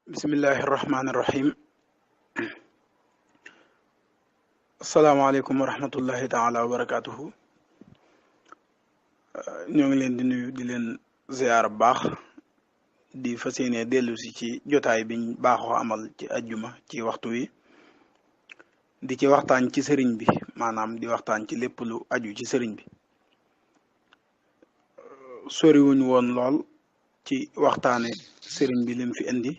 bismillahi irrahmani irrahim asalaamaaleykum wa rahmatullahi taala wa barakatuhu ñoo ngi leen di nuyu di leen ziyaar bu baax di fas yéene dellu si ci jotaay biñ baaxoo amal ci ajjuma ci waxtu wi di ci waxtaan ci sëriñ bi maanaam di waxtaan ci lépp lu aju ci sëriñ bi soriwuñ woon lool ci waxtaane sëriñ bi lim fi indi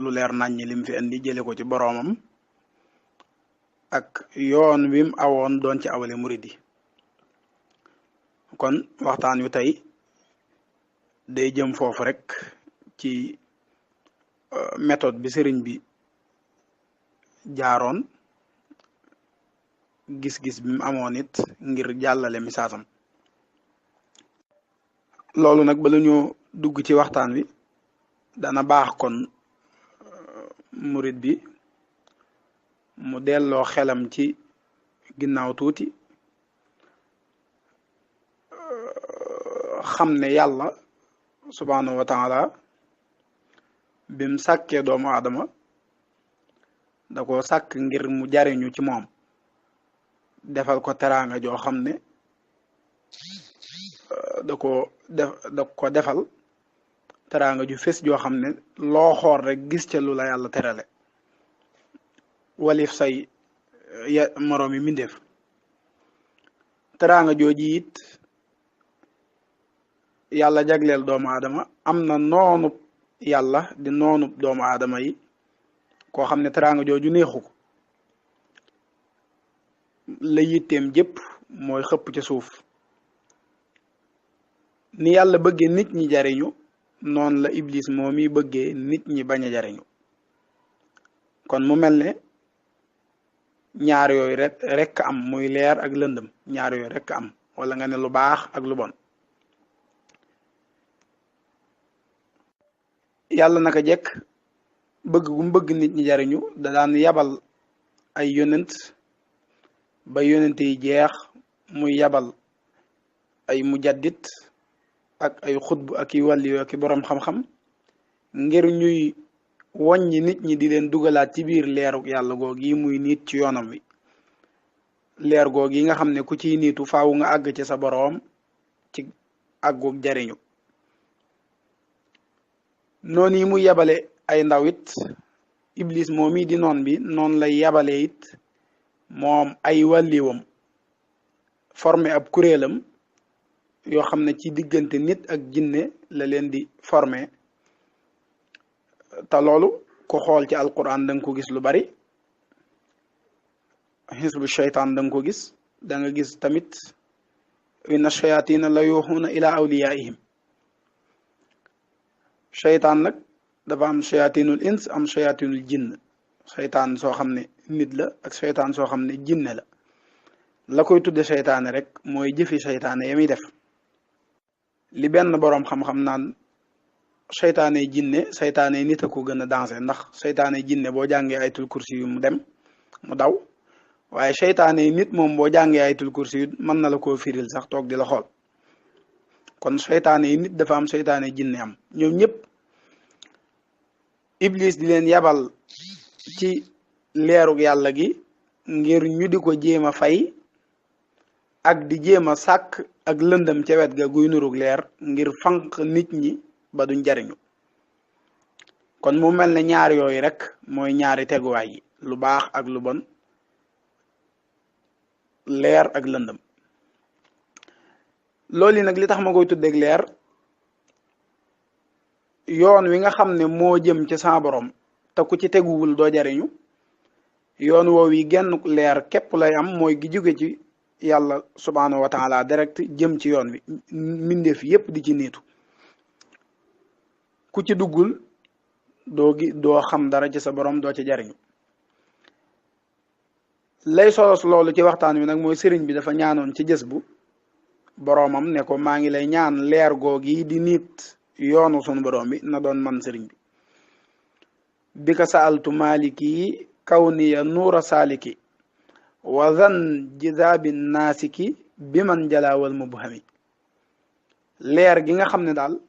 lu leer nañ ñi lim fi indi jële ko ci boroomam ak yoon wim awoon doon ci awale murid yi kon waxtaan wi tey day jëm foofu rek ci méthode bi sëriñ bi jaaroon gis-gis bi mu amoon it ngir jàllale misaasam loolu nag bala ñoo dugg ci waxtaan wi dana baax kon murid bi mu delloo xelam ci ginnaaw tuuti xam ne yàlla subhaanahu wa taala bim sàkkee doomu aadama da ko sàkk ngir mu jariñu ci moom defal ko teraanga joo xam ne da ko defal teraanga ju fés joo xam ne loo xool rek gis ca lu la yàlla terale walif say moroomi mindeef teraanga jooji it yàlla jagleel doomu aadama am na noonub yàlla di noonub doomu aadama yi koo xam ne teraanga jooju neexu ko la yitteem jëpp mooy xëpp ca suuf ni yàlla bëggee nit ñi jariñu noonu la iblis moom mi bëggee nit ñi bañ a jariñu kon mu mel ne ñaar yooyu rek am muy leer ak lëndëm ñaar yooyu rek am wala nga ne lu baax ak lu bon yàlla naka jekk bëgg gu mu bëgg nit ñi jariñu da daan yabal ay yonent ba yonent yi jeex muy yabal ay mujaddit ak ay xutb ak i wàlli ak i boroom xam-xam ngir ñuy woññi nit ñi di leen dugalaat ci biir leeru yàlla goog yi muy niit ci yoonam wi leer goog yi nga xam ne ku ciy niitu faaw nga àgg ci sa boroom ci àggug jariñu noonu yi muy yabale ay ndaw it iblis moom yi di noon bi noonu lay yabale it moom ay wàlliwam formé ab kuréelam yoo xam ne ci diggante nit ak jinne la leen di formé te loolu ko xool ci alquran da nga ko gis lu bari xisbu shaytaan da nga ko gis da nga gis tamit inna shayatina la yuxuuna ila awliyaihim shaytaan nag dafa am shayatinul ins am shayatinul jinn shaytaan soo xam ne nit la ak shaytaan soo xam ne jinne la koy tudde shaytaane rek mooy jëfi shaytaane ya muy def li benn boroom xam-xam naan seytaane jinne seytaane nit a ko gën a dansé ndax seytaane jinne boo jàngee ayatul kursi yu mu dem mu daw waaye seytaane nit moom boo jàngee ayatul kursi yu mën na la koo firil sax toog di la xool kon seytaane yi nit dafa am seytaane jinne am ñoom ñëpp iblis di leen yabal ci leerug yàlla gi ngir ñu di ko jéem a fay ak di jéem a sàkk ak lëndëm ca wet ga guy nurug leer ngir fanq nit ñi ba duñ jariñu kon mu mel ne ñaar yooyu rek mooy ñaari teguwaay yi lu baax ak lu bon leer ak lëndëm loolu yi nag li tax ma koy tuddeeg leer yoon wi nga xam ne moo jëm ci sa borom te ku ci teguwul doo jariñu yoon woow yi genn leer képp lay am mooy gi jóge ci yàlla subhaanahu wa taala direct jëm ci yoon wi mbindeef yépp di ci niitu ku ci duggul doo xam dara ci sa borom doo ci jariñu lay solos loolu ci waxtaan wi nag mooy sëriñ bi dafa ñaanoon ci jës bu boroomam ne ko maa ngi lay ñaan leer googi di niit yoonu sunu borom bi na doon man sëriñ bi ka saaltu maliki kawniya nuura saaliki wa zan jizaabi naasiki bi man jalaawal mubhami leer gi nga xam ne daal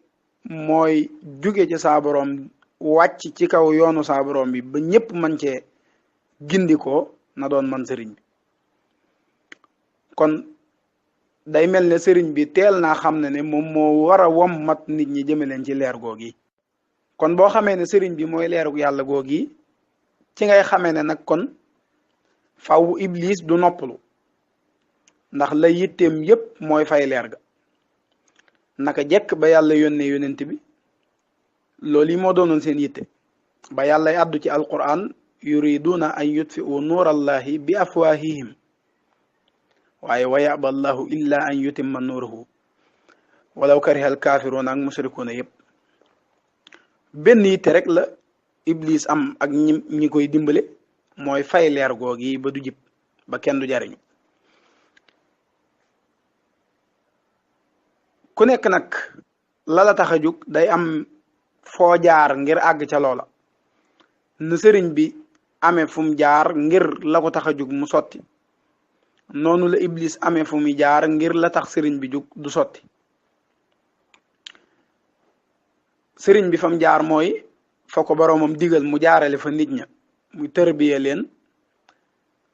mooy jóge ci saa borom wàcc ci kaw yoonu saa borom bi ba ñépp man cee gindikoo na doon man sëriñ bi kon day mel ne sëriñ bi teel naa xam ne moom moo war a wommat nit ñi jëme leen ci leer googi kon boo xamee ne sëriñ bi mooy leeru yàlla googi ci ngay xamee ne nag kon faw iblis du noppalu ndax la yitteem yépp mooy fay leer ga naka jekk ba yàlla yónnee yonent bi loolu yi moo doonoon seen yitte ba yàlla addu ci alquran yuriduna an yutfi'u nuurallahi bi afwahihim waaye wa yaba allahu illa an yutimma nuurahu walaw kariha alkaafiruuna ak mushrikuuna yépp benn yitte rek la iblis am ak ñi koy dimbale mooy fay leer googi ba du jib ba kenn du jariñu ku nekk nag la tax a jóg day am foo jaar ngir àgg ca loola nu sëriñ bi amee fu mu jaar ngir la ko tax a jóg mu sotti noonu la iblis amee fu mu jaar ngir la tax sëriñ bi jóg du sotti sëriñ bi fam jaar mooy fa ko boroomam digal mu jaarale fa nit ña muy tërbiye leen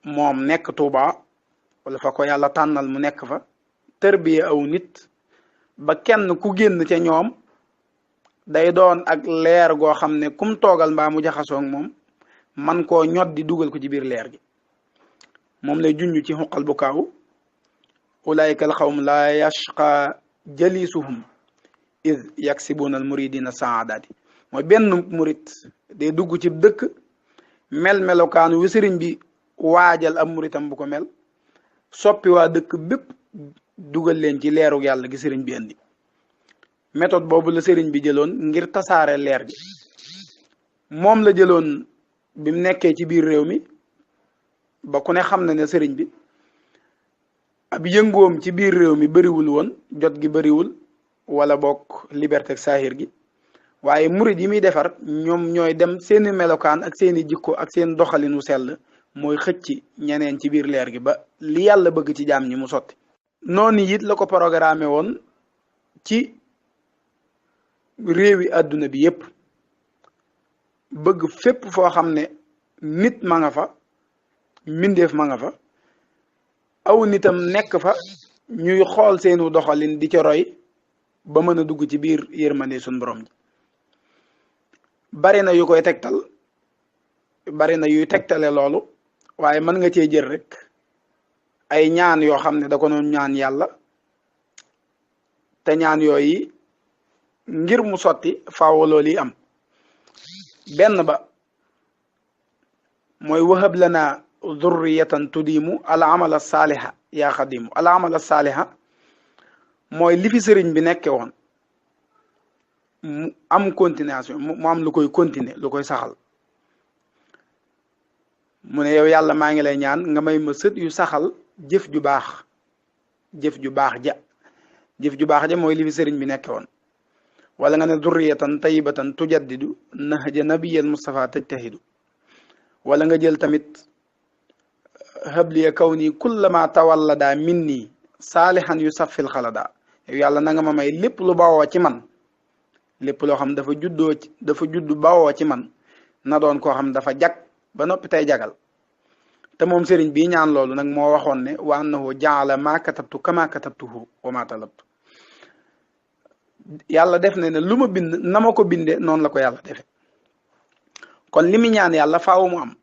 moom nekk Tuuba wala fa ko yàlla tànnal mu nekk fa tërbiye aw nit ba kenn ku génn ca ñoom day doon ak leer goo xam ne kum toogal mbaa mu jaxasoog moom man koo ñot di dugal ko ci biir leer gi moom lay junj ci xuqal bu kaaw ulaayika al xawm laa yashqa jalisuhum id yaksibuna al muridina saadaati mooy benn murit day dugg ci dëkk melokaanu wi sëriñ bi waajal am muritam bu ko mel soppi waa dëkk bépp dugal leen ci leeru yàlla gi sëriñ bi indi méthode boobu la sëriñ bi jëloon ngir tasaare leer gi moom la jëloon bi mu nekkee ci biir réew mi ba ku ne xam na ne sëriñ bi ab yëngoom ci biir réew mi bariwul woon jot gi bariwul wala bokk liberté ak saahir gi waaye murid yi muy defar ñoom ñooy dem seeni melokaan ak seeni jikko ak seen doxalinu sell mooy xëcc ñeneen ci biir leer gi ba li yàlla bëgg ci jaam ñi mu sotti noonu it la ko programmé woon ci réewi àdduna bi yépp bëgg fépp foo xam ne nit ma nga fa mbindeef ma nga fa aw nitam nekk fa ñuy xool seenu doxalin di ca roy ba mën a dugg ci biir yërmande suñ borom ji bari na yu koy tegtal bari na yuy tegtale loolu waaye mën nga cee jël rek ay ñaan yoo xam ne da ko doon ñaan yàlla te ñaan yooyu ngir mu sotti faaw loolu yi am benn ba mooy wahab lana dhurriyatan tudimu al amala saaliha yaa xadimu al amala saaliha mooy li fi sëriñ bi nekke woon mu am continuation mu am lu koy continuer lu koy saxal mu ne yow yàlla maa ngi lay ñaan nga may ma sët yu saxal jëf ju baax jëf ju baax ja mooy li fi sëriñ bi nekke woon wala nga ne durriyatan tayyibatan tujaddidu nahja nabiyal mustafa tajtahidu wala nga jël tamit habliya kawni kullama tawallada minni saalihan yu saffil xalada yow yàlla na nga ma may lépp lu bawoo ci man lépp loo xam dafa judd bawoo ci man na doon koo xam dafa jag ba noppi tey jagal te moom sëriñ bii ñaan loolu nag moo waxoon ne wa annahu jaala maa katabtu kama katabtuhu wa ma talabtu yàlla def ne lu ma bind na ma ko binde noonu la ko yàlla defe kon li mu ñaan yàlla faaw mu am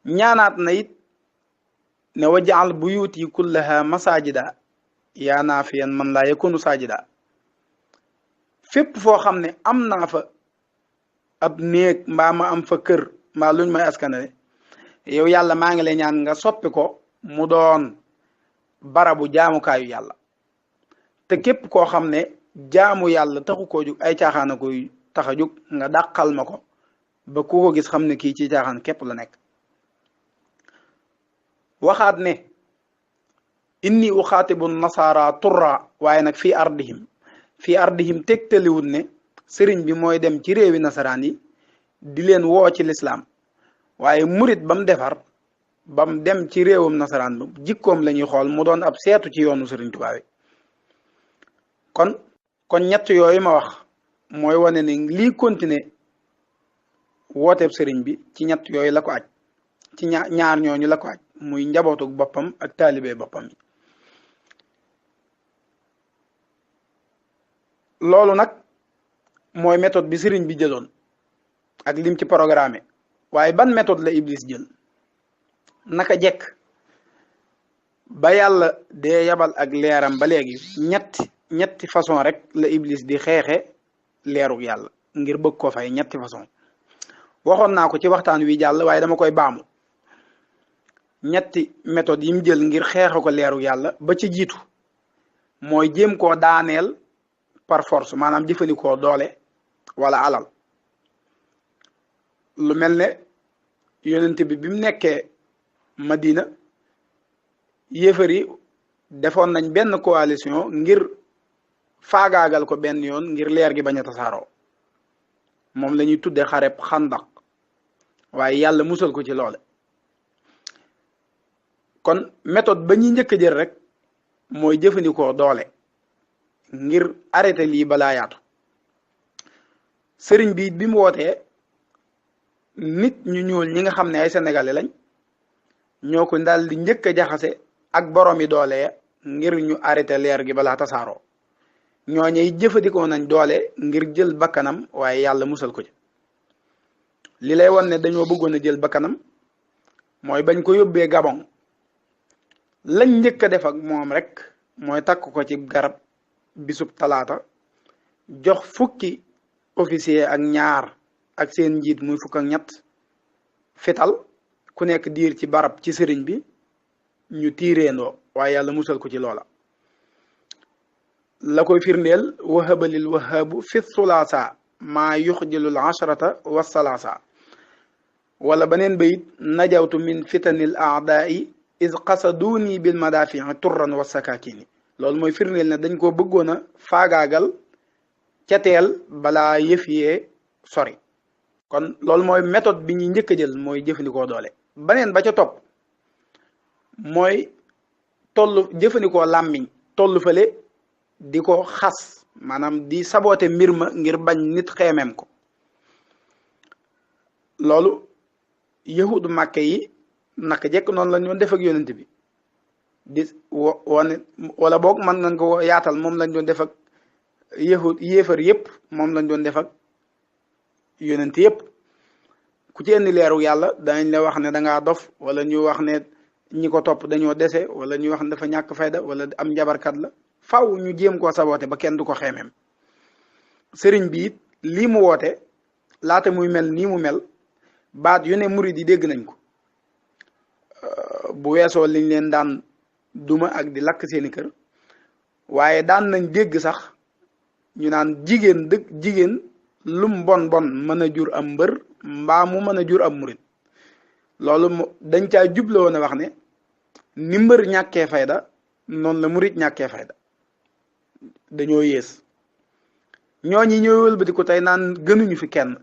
ñaanaat na it ne wa jaal buyuti kullaha masajida yaa naafiyan man laa yakunu sajida fépp foo xam ne am naa fa ab néeg mbaa ma am fa kër mbaa luñ may askanale yow yàlla maa ngi lay ñaan nga soppi ko mu doon barabu jaamukaayu yàlla te képp koo xam ne jaamu yàlla taxu koo jug ay caaxaana koy tax a jug nga dàqal ma ko ba ku ko gis xam ne kii ci caaxaan képp la nekk waxaat ne inni uxaatibu nasaara turra waaye nag fii ardihim tegtaliwul ne sëriñ bi mooy dem ci réewi nasaraan yi di leen woo ci lislaam waaye murit ba mu defar ba mu dem ci réewum nasaraan ba jikkoom la ñuy xool mu doon ab seetu ci yoonu sëriñ Tuubaa wi kon kon ñett yooyu ma wax mooy wane ne lii continuer wooteeb sëriñ bi ci ñett yooyu la ko aj ci ñaar ñooñu la ko aj muy njabootu boppam ak taalibe boppam yi loolu nag mooy méthode bi sëriñ bi jëloon ak lim ci programme waaye ban méthode la Iblis jël naka jekk ba yàlla dee yabal ak leeram ba léegi ñetti façon rek la Iblis di xeexe leeruk yàlla ngir bëgg ko fay ñetti façon waxoon naa ko ci waxtaan wi jàll waaye dama koy baamu ñetti méthode yi mu jël ngir xeexe ko leeruk yàlla ba ci jiitu mooy jéem koo daaneel par force maanaam jëfandikoo doole wala alal lu mel ne yonent bi mu nekkee Madina yéefar yi defoon nañ benn coalition ngir faagaagal ko benn yoon ngir leer gi bañ a tasaaroo moom la ñuy tuddee xareb xandaq waaye yàlla musal ko ci loole kon méthode ba ñuy njëkk a jël rek mooy jëfandikoo doole ngir arrêté lii balaa yaatu sëriñ bi mu wootee nit ñu ñuul ñi nga xam ne ay sénégalais lañ ñoo ko daal di njëkk a jaxase ak boroomi doole ya ngir ñu arrêté leer gi balaa tasaaroo ñooñey jëfandikoo nañ doole ngir jël bakkanam waaye yàlla musal ko ci li lay won ne dañoo bëggoon a jël bakkanam mooy bañ ko yóbbee Gabon lañ njëkk a def ak moom rek mooy takk ko ci garab bisub talaata jox fukki officier ak ñaar ak seen njiit muy fukk ak ñett fital ku nekk diir ci barab ci sëriñ bi ñu tiireendoo waaye yàlla musal ko ci loola la koy firndeel wahabalil wahabu fi thulaasa maa yuxjilul ashrata wa salaasa wala beneen bayit najawtu min fitanil aadaai is qasaduni bil madafii turran wa sakakini loolu mooy firndeel ne dañ ko bëggoon a faagaagal ca teel balaa yëf yee sori kon loolu mooy méthode bi ñuy njëkk a jël mooy jëfandikoo doole beneen ba ca topp mooy jëfandikoo làmmiñ toll fële di ko xas maanaam di saboote mbir ma ngir bañ nit xeemeem ko loolu yahudu màkke yi naka jekk noonu la ñu def ak yonent bi di wane wala boog mën nañ ko yaatal moom lañ doon def ak yéefar yépp moom lañ doon def ak yonent yépp ku ci indi leeru yàlla danañ la wax ne dangaa dof wala ñu wax ne ñi ko topp dañoo dese wala ñu wax ne dafa ñàkk fayda wala am njabarkat la faw ñu jéem koo saboote ba kenn du ko xeemeem sëriñ bi it lii mu woote laata muy mel nii mu mel baat yu ne murid yi dégg nañ ko bu weesoo liñ leen daan duma ak di lakk seeni kër waaye daan nañ dégg sax ñu naan jigéen lum bon bon mën a jur am mbër mbaa mu mën a jur am murid loolu dañ caa juble woon a wax ne ni mbër ñàkkee fayda noonu la murid ñàkkee fayda dañoo yées ñooñi ñooy wëlbati ko tey naan gënuñu fi kenn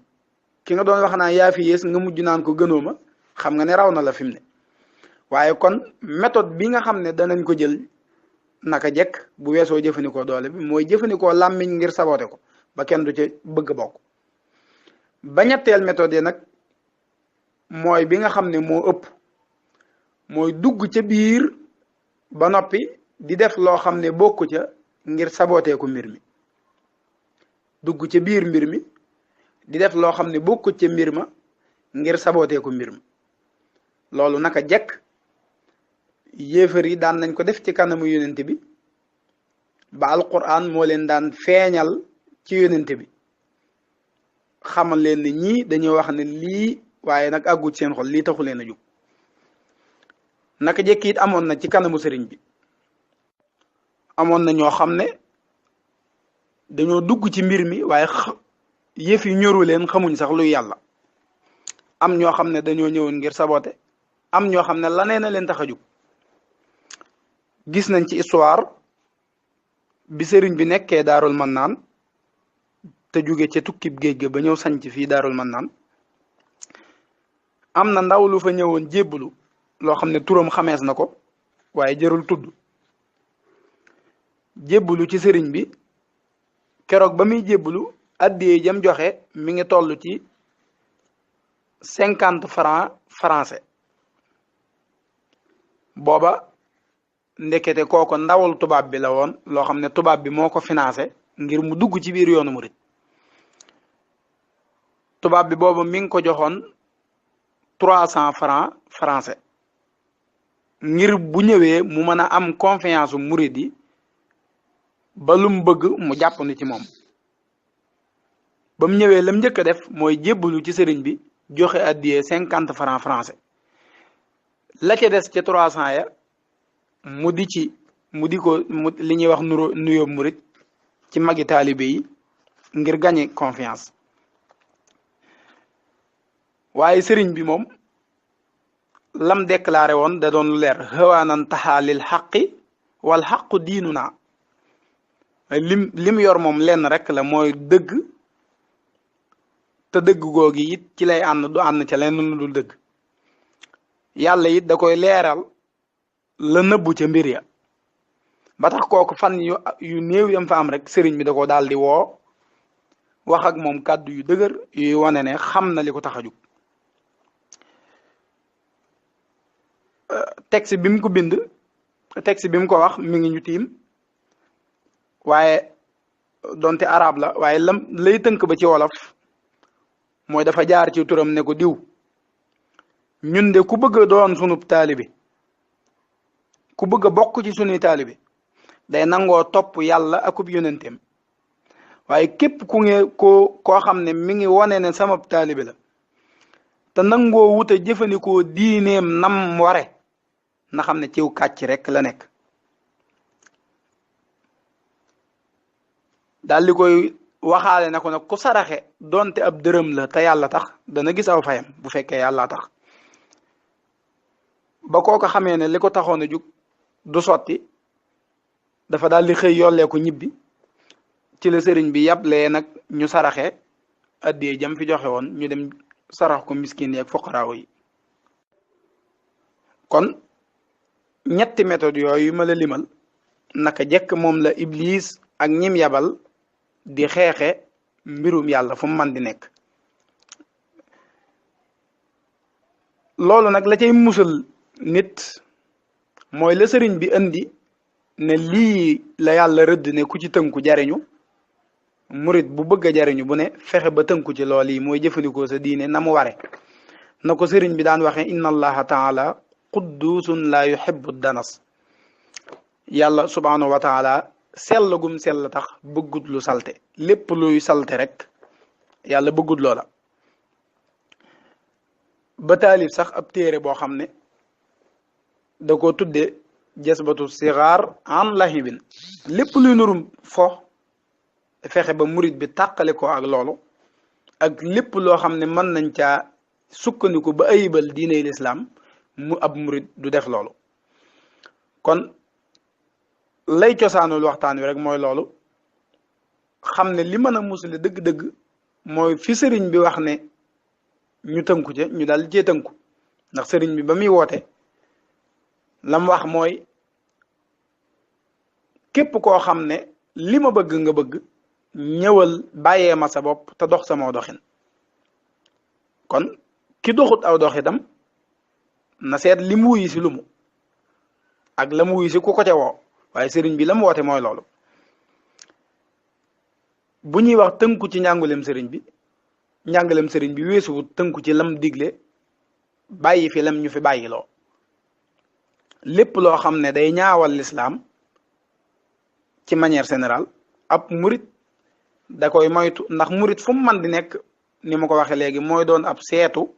ki nga doon wax naan yaa fi yées nga mujj naan ko gënoo ma xam nga ne raw na la fi mu ne waaye kon méthode bi nga xam ne danañ ko jël naka jekk bu weesoo jëfandikoo doole bi mooy jëfandikoo làmmiñ ngir saboote ko ba kenn du ca bëgg bokk ba ñetteel méthode yi nag mooy bi nga xam ne moo ëpp mooy dugg ca biir ba noppi di def loo xam ne bokku ca ngir sabootee ko mbir mi dugg ca biir mbir mi di def loo xam ne bokku ca mbir ma ngir sabootee ko mbir mi loolu naka jekk yéefar yi daan nañ ko def ci kanamu yonent bi ba alquran moo leen daan feeñal ci yonent bi xamal leen ne ñii dañoo wax ne lii waaye nag àggut seen xol lii taxu leen a jóg naka jekk it amoon na ci kanamu sëriñ bi amoon na ñoo xam ne dañoo dugg ci mbir mi waaye yëf yi ñoru leen xamuñ sax luy yàlla am ñoo xam ne dañoo ñëwoon ngir sabote am ñoo xam ne lanee na leen tax a jóg gis nañ ci histoire bi sëriñ bi nekkee daarul mannaan te jóge ca tukkib géej ga ba ñëw sanc fii daarul mannaan am na ndaw lu fa ñëwoon jébbalu loo xam ne turam xamees na ko waaye jërul tudd jébbalu ci sëriñ bi keroog ba muy jébbalu addiyee jam joxe mi ngi toll ci 50 francs français booba ndekete kooko ndawal tubaab bi la woon loo xam ne tubaab bi moo ko financé ngir mu dugg ci biir yoonu murit tubaab bi booba mi ngi ko joxoon 300 francs français ngir bu ñëwee mu mën a am confiance u murit yi ba lu mu bëgg mu jàpp ni ci moom ba mu ñëwee lam njëkk a def mooy jébbalu ci sëriñ bi joxe addiyee 50 francs français la ca des ca 300 ya mu di ko li ñuy wax nuyoo murit ci magi taalibe yi ngir gagner confiance waaye sëriñ bi moom lam déclaré woon da doon lu leer xawaanan taxaa lil xaqi wal xaqu diinu naa lim yor moom lenn rek la mooy dëgg te dëgg googi it ci lay ànd du ànd ca lenn lu dul dëgg yàlla it da koy leeral la nëbbu ca mbir ya ba tax kooku fan yu néew yam fa am rek sëriñ bi da ko daal di woo wax ak moom kàddu yu dëgër yuy wane ne xam na li ko tax a jug texte bi mu ko bind texte bi mu ko wax mi ngi ñu tiim waaye donte arab la waaye lay tënk ba ci wolof mooy dafa jaar ci turam ne ko diw ñun de ku bëgg a doon sunub taalibi ku bëgg a bokk ci sunuy taalibi day nangoo topp yàlla akub yonenteem waaye képp koo xam ne mi ngi wane ne sama taalibi la te nangoo wut a jëfandikoo diineem nam ware na xam ne ciw kàcc rek la nekk daal di koy waxaale na ko nag ku saraxe donte ab dërëm la te yàlla tax dana gis aw fayam bu fekkee yàlla tax ba koo ko xamee ne li ko taxoon a jug du sotti dafa daal di xëy yollee ko ñibbi ci la sëriñ bi yablee nag ñu saraxe addiyee jam fi joxe woon ñu dem sarax ko miskin yi ak foqaraaw yi kon ñetti méthode yooyu ma la limal naka jekk moom la iblis ak ñim yabal di xeexe mbirum yàlla fu mu man di nekk loolu nag la cay musal nit mooy la sëriñ bi indi ne lii la yàlla rëdd ne ku ci tënku jariñu murit bu bëgg a jariñu bu ne fexe ba tënku ci lool yi mooy jëfandikoo sa diine na mu ware na ko sëriñ bi daan waxe inna allaha taala quddusun la yuhibbu danas yàlla subhanahu wa taala sell gum sell tax bëggut lu salte lépp luy salte rek yàlla bëggut loola ba taalif sax ab téere boo xam ne da ko tudde jasbatu sigaar an lahibin lépp luy nurum fo fexe ba murit bi tàqale ko ak loolu ak lépp loo xam ne mën nañ caa sukkandiku ba ayibal diiney lislaam mu ab murit du def loolu kon lay cosaanul waxtaan wi rek mooy loolu xam ne li mën a musale dëgg-dëgg mooy fi sëriñ bi wax ne ñu tënku ca ñu daal cee tënku ndax sëriñ bi ba muy woote lam wax mooy képp koo xam ne li ma bëgg nga bëgg ñëwal bàyyee ma sa bopp te dox sama doxin kon ki doxut aw doxitam na seet li mu wuyu si lumu ak la mu wuyu si ku ko ca woo waaye sëriñ bi la mu woote mooy loolu bu ñuy wax tënku ci njàngaleem sëriñ bi weesuwut tënku ci lam digle bàyyi fi lam ñu fi bàyyiloo lépp loo xam ne day ñaawal lislaam ci manière générale ab murit da koy moytu ndax murit fu mu man di nekk ni ma ko waxee léegi mooy doon ab seetu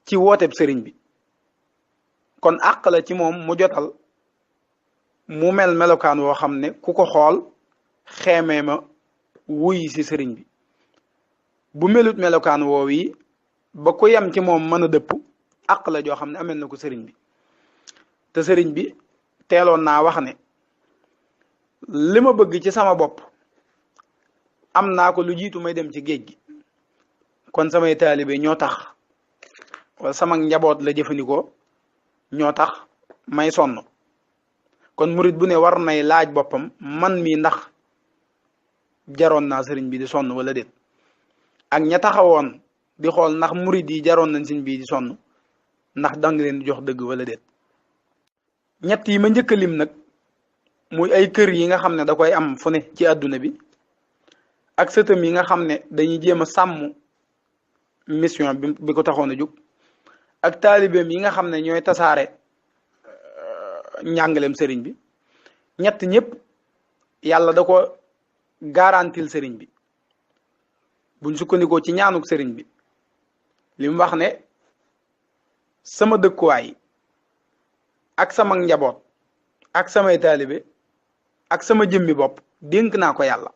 ci wooteb sëriñ bi kon àq la ci moom mu jotal mu mel melokaan woo xam ne ku ko xool xeemee ma wuy si sëriñ bi bu melut melokaan woow yi ba ku yem ci moom mën a dëpp àq la joo xam ne amel na ko sëriñ bi te sëriñ bi teeloon naa wax ne li ma bëgg ci sama bopp am naa ko lu jiitu may dem ci géej gi kon samay taalibe ñoo tax wala sama njaboot la jëfandikoo ñoo tax may sonn kon murit bu ne war nay laaj boppam man mi ndax jaroon naa sëriñ bi di sonn wala déet ak ña taxawoon di xool ndax murid yi jaroon nañ sëriñ bi di sonn ndax danga leen di jox dëgg wala déet. ñett yi ma njëkk a lim nag muy ay kër yi nga xam ne da koy am fu ne ci àdduna bi ak sëtam yi nga xam ne dañuy jéem a sàmm mission bi ko taxoon a jóg ak taalibeem yi nga xam ne ñooy tasaare njàngaleem sëriñ bi ñett ñëpp yàlla da ko garantil sëriñ bi buñ sukkandikoo ci ñaanuk sëriñ bi li mu wax ne sama dëkkuwaay ak sama njaboot ak samay taalibe ak sama jëmmi bopp dénk naa ko yàlla.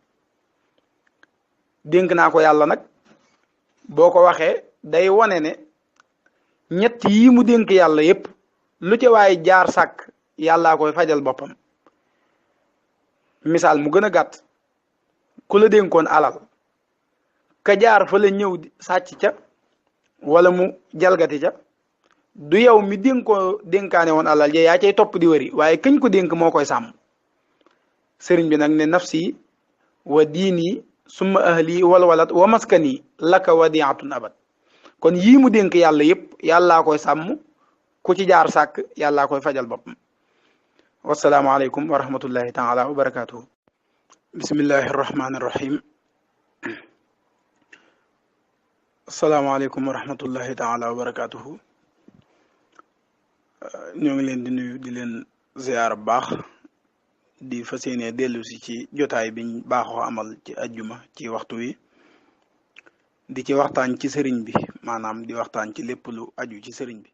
dénk naa ko yàlla nag boo ko waxee day wane ne ñett yii mu dénk yàlla yépp lu ca waay jaar sàkk yàllaa koy fajal boppam. misaal mu gën a gàtt ku la dénkoon alal ka jaar fa la ñëw sàcc ca wala mu jalgati ca du yow mi dénkoo dénkaane woon alal ja yaa cay topp di wëri waaye këñ ko dénk moo koy sàmm. sëriñ bi nag ne nafsi wa diini summa ahli walwalat wa maskani laka wadiatun abad kon yii mu dénk yàlla yépp yàllaa koy sàmm ku ci jaar sàkk yàllaa koy fajal boppam. wassalaamu aleykum wa rahmatullahi taala wa barakatuhu. bismillahi arrahmani irrahim. assalaamu aleykum wa rahmatullahi taala wa barakatuhu. ñoo ngi leen di nuyu di leen ziyaar bu baax di fas yéene dellu si ci jotaay biñ baaxoo amal ci ajjuma ci waxtu wi di ci waxtaan ci sëriñ bi maanaam di waxtaan ci lépp lu aju ci sëriñ bi